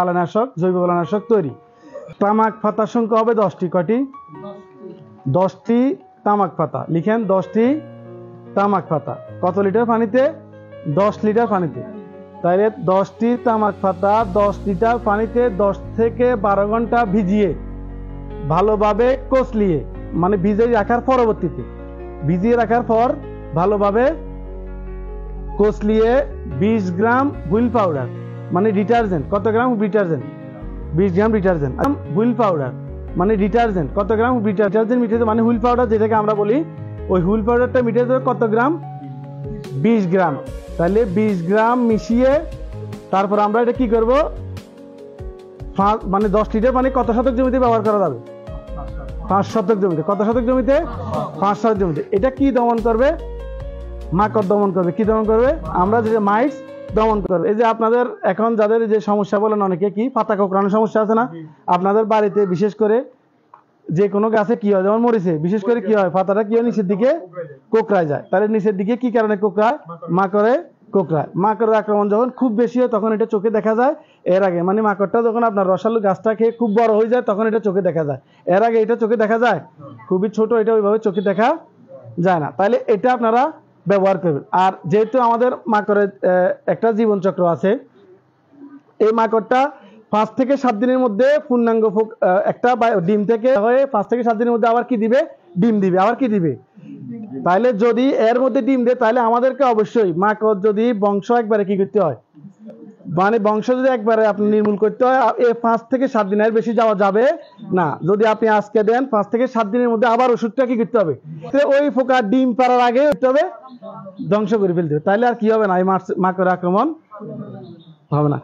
পালানাশক জৈব পালানাশক তৈরি। তামাক পাতার সংখ্যা হবে 10টি। কয়টি? 10টি তামাক পাতা। লিখেন 10টি তামাক পাতা। কত লিটার পানিতে? 10 লিটার পানিতে। তাহলে 10টি তামাক পাতা 10 লিটার পানিতে 10 থেকে 12 ঘন্টা ভিজিয়ে ভালোভাবে কচলিয়ে, মানে ভিজিয়ে রাখার পরবর্তীতে, ভিজিয়ে রাখার পর ভালোভাবে কচলিয়ে 20 গ্রাম হুইল পাউডার, মানে ডিটারজেন্ট। কত গ্রাম? ডিটারজেন্ট 20 গ্রাম ডিটারজেন্ট। হুইল পাউডার মানে ডিটারজেন্ট কত গ্রাম? ডিটারজেন্ট মিটাতে মানে হুইল পাউডার যেটাকে আমরা বলি, ওই হুইল পাউডারটা মিটাতে কত গ্রাম? 20 গ্রাম। তাহলে 20 গ্রাম মিশিয়ে তারপর আমরা এটা কি করব? মানে 10 লিটার পানি কত শতক জমিতে ব্যবহার করা যাবে? 5 শতক জমিতে। কত শতক জমিতে? 5 শতক জমিতে। এটা কি দমন করবে? মাকড় দমন করবে। কি দমন করবে? আমরা যে মাইটস দমন করবে। এই যে আপনাদের এখন যাদের যে সমস্যা বলেন অনেকে, কি পাতা কোঁকড়ানোর সমস্যা আছে না? আপনাদের বাড়িতে বিশেষ করে যে কোনো গাছে কি হয়, যেমন মরিচে বিশেষ করে কি হয়, পাতাটা কি হয়, নিচের দিকে কোঁকড়ায় যায়। তাহলে নিচের দিকে কি কারণে কোঁকড়ায়? মাকড়ে কোঁকড়ায়। মাকড়ের আক্রমণ যখন খুব বেশি হয় তখন এটা চোখে দেখা যায়। এর আগে মানে মাকড়টা যখন আপনার রসালো গাছটা খেয়ে খুব বড় হয়ে যায় তখন এটা চোখে দেখা যায়। এর আগে এটা চোখে দেখা যায়? খুবই ছোট, এটা ওইভাবে চোখে দেখা যায় না। তাহলে এটা আপনারা ব্যবহার করবেন। আর যেহেতু আমাদের মাকড়ের একটা জীবনচক্র আছে, এই মাকড়টা 5 থেকে 7 দিনের মধ্যে পূর্ণাঙ্গ একটা ডিম থেকে হয়ে 5 থেকে 7 দিনের মধ্যে আবার কি দিবে? ডিম দিবে। আবার কি দিবে? তাহলে যদি এর মধ্যে ডিম দেয় তাহলে আমাদেরকে অবশ্যই মাকড় যদি বংশ একবারে কি করতে হয়, মানে বংশ যদি একবারে আপনি নির্মূল করতে হয়, এই 5 থেকে 7 দিনের বেশি যাওয়া যাবে না। যদি আপনি আজকে দেন 5 থেকে 7 দিনের মধ্যে আবার ওষুধটা কি করতে হবে? ওই পোকা ডিম পাড়ার আগে করতে হবে, ধ্বংস করে ফেলতে হবে। তাহলে আর কি হবে না, এই মাকড়ের আক্রমণ হবে না।